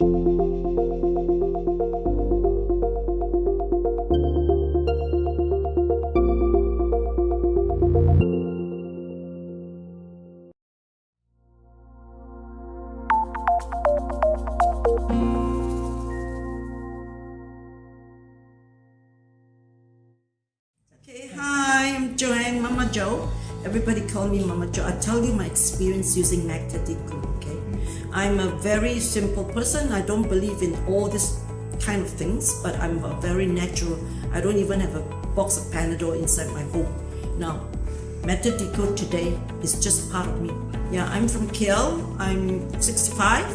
Okay, hi, I'm Joanne, Mama Jo. Everybody call me Mama Jo. I'll tell you my experience using Metadichol, okay? I'm a very simple person. I don't believe in all this kind of things, but I'm a very natural. I don't even have a box of Panadol inside my home. Now, Metadichol today is just part of me. Yeah, I'm from KL. I'm 65.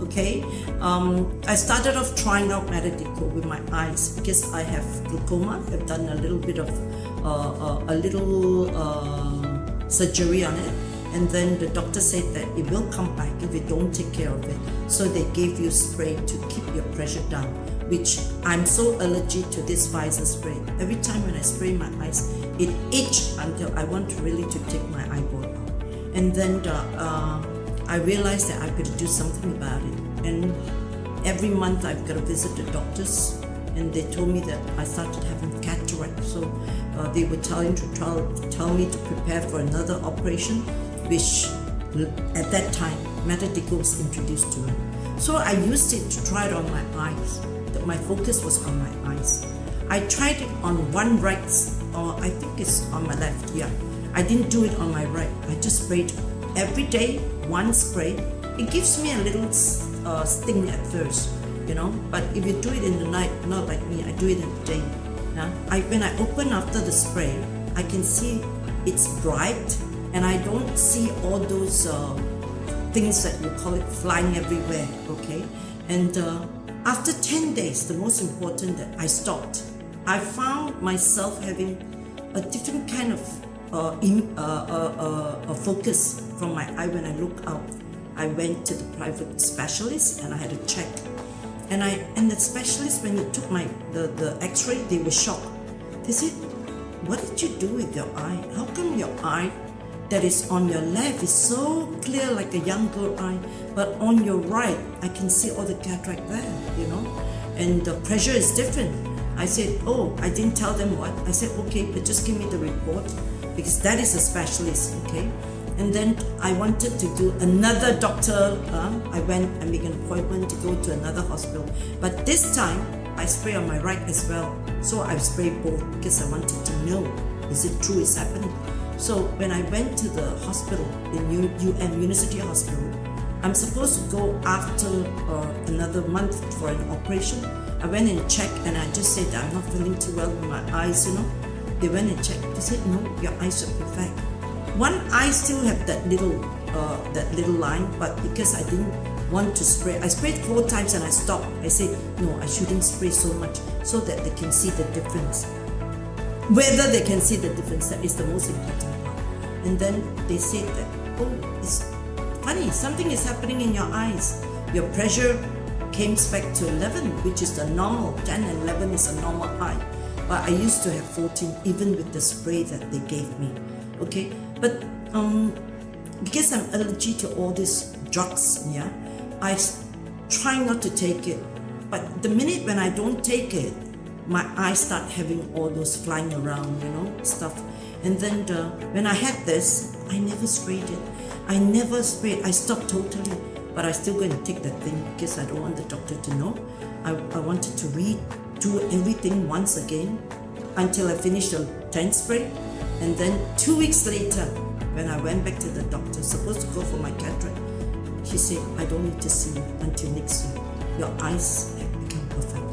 Okay, I started off trying out Metadichol with my eyes because I have glaucoma. I've done a little bit of surgery on it, and then the doctor said that it will come back if you don't take care of it. So they gave you spray to keep your pressure down, which I'm so allergic to this Pfizer spray. Every time when I spray my eyes, it itches until I want really to take my eyeball out. And then I realized that I could do something about it. And every month I've got to visit the doctors, and they told me that I started having cataract. So they were tell me to prepare for another operation, which at that time Metadichol was introduced to me. So I used it to try it on my eyes. My focus was on my eyes. I tried it on one right, or I think it's on my left. Yeah, I didn't do it on my right. I just sprayed every day, one spray. It gives me a little sting at first, you know, but if you do it in the night, not like me, I do it in the day. Yeah? When I open after the spray, I can see it's bright, and I don't see all those things that you call it flying everywhere, okay? And after 10 days, the most important that I stopped, I found myself having a different kind of focus from my eye when I look out. I went to the private specialist and I had a check. And the specialist, when he took the x-ray, they were shocked. They said, "What did you do with your eye? How come your eye that is on your left is so clear like a young girl eye, but on your right, I can see all the cataract there, you know? And the pressure is different." I said, "Oh," I didn't tell them what. I said, "Okay, but just give me the report," because that is a specialist, okay? And then I wanted to do another doctor. I went and make an appointment to go to another hospital. But this time, I spray on my right as well. So I sprayed both because I wanted to know, is it true it's happening? So when I went to the hospital, the University Hospital, I'm supposed to go after another month for an operation. I went and checked, and I just said that I'm not feeling too well with my eyes, you know. They went and checked. They said, "No, your eyes are perfect." One eye still have that little line, but because I didn't want to spray, I sprayed 4 times and I stopped. I said, "No, I shouldn't spray so much so that they can see the difference." Whether they can see the difference, that is the most important part. And then they said that, "Oh, it's funny, something is happening in your eyes. Your pressure came back to 11, which is the normal. 10 and 11 is a normal eye. But I used to have 14, even with the spray that they gave me." Okay, but because I'm allergic to all these drugs, yeah, I try not to take it. But the minute when I don't take it, my eyes start having all those flying around, you know, stuff. And then when I had this, I never sprayed it. I stopped totally, but I still going to take that thing because I don't want the doctor to know. I wanted to redo everything once again until I finished the 10th spray. And then 2 weeks later, when I went back to the doctor, supposed to go for my cataract, she said, "I don't need to see you until next year. Your eyes have become perfect."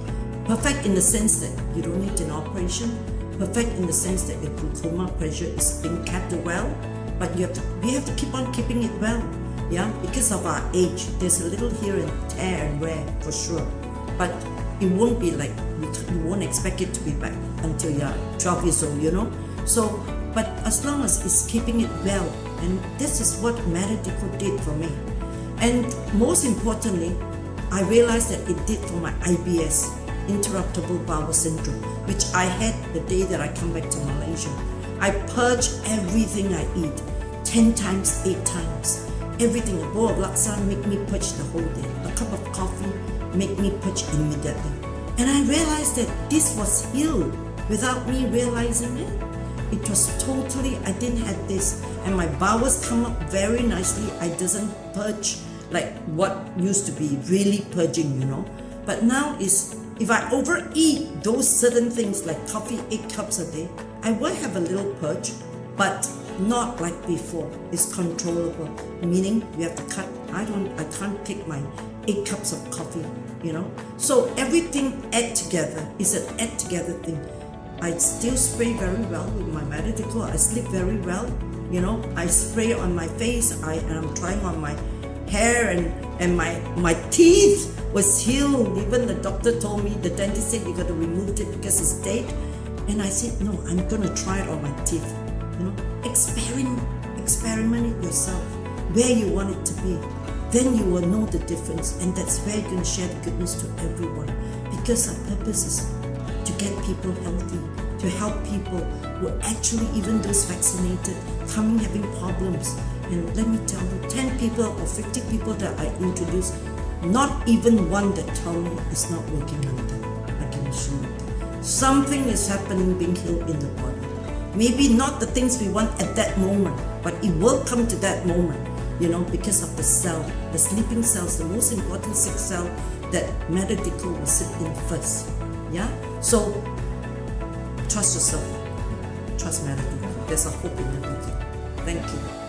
Perfect in the sense that you don't need an operation. Perfect in the sense that your glaucoma pressure is being kept well, but we have to keep on keeping it well, yeah, because of our age. There's a little here and tear and wear for sure, but it won't be like you won't expect it to be back until you're 12 years old, you know. So, but as long as it's keeping it well, and this is what Metadichol did for me. And most importantly, I realized that it did for my IBS, interruptible bowel syndrome, which I had the day that I come back to Malaysia. I purge everything I eat, 10 times, 8 times. Everything, a bowl of laksa make me purge the whole day. A cup of coffee make me purge immediately. And I realized that this was healed without me realizing it. It was totally, I didn't have this. And my bowels come up very nicely. I doesn't purge like what used to be really purging, But now is, if I overeat those certain things like coffee 8 cups a day, I will have a little purge, but not like before. It's controllable, meaning we have to cut. I can't take my 8 cups of coffee, So everything add together is an add together thing. I still spray very well with my Metadichol. I sleep very well, I spray on my face. And I'm trying on my hair and my teeth was healed. Even the doctor told me, the dentist said you got to remove it because it's dead. And I said, no, I'm gonna try it on my teeth. Experiment it yourself where you want it to be. Then you will know the difference, and that's where you can share the goodness to everyone. Because our purpose is to get people healthy, to help people who actually, even those vaccinated, coming having problems. And let me tell you, 10 people or 50 people that I introduce, not even one that tell me it's not working on them. I can assure you. Something is happening, being healed in the body. Maybe not the things we want at that moment, but it will come to that moment, because of the cell, the sleeping cells, the most important 6 cells that Metadichol will sit in first. Yeah? So, trust yourself. Trust Metadichol. There's a hope in everything. Thank you.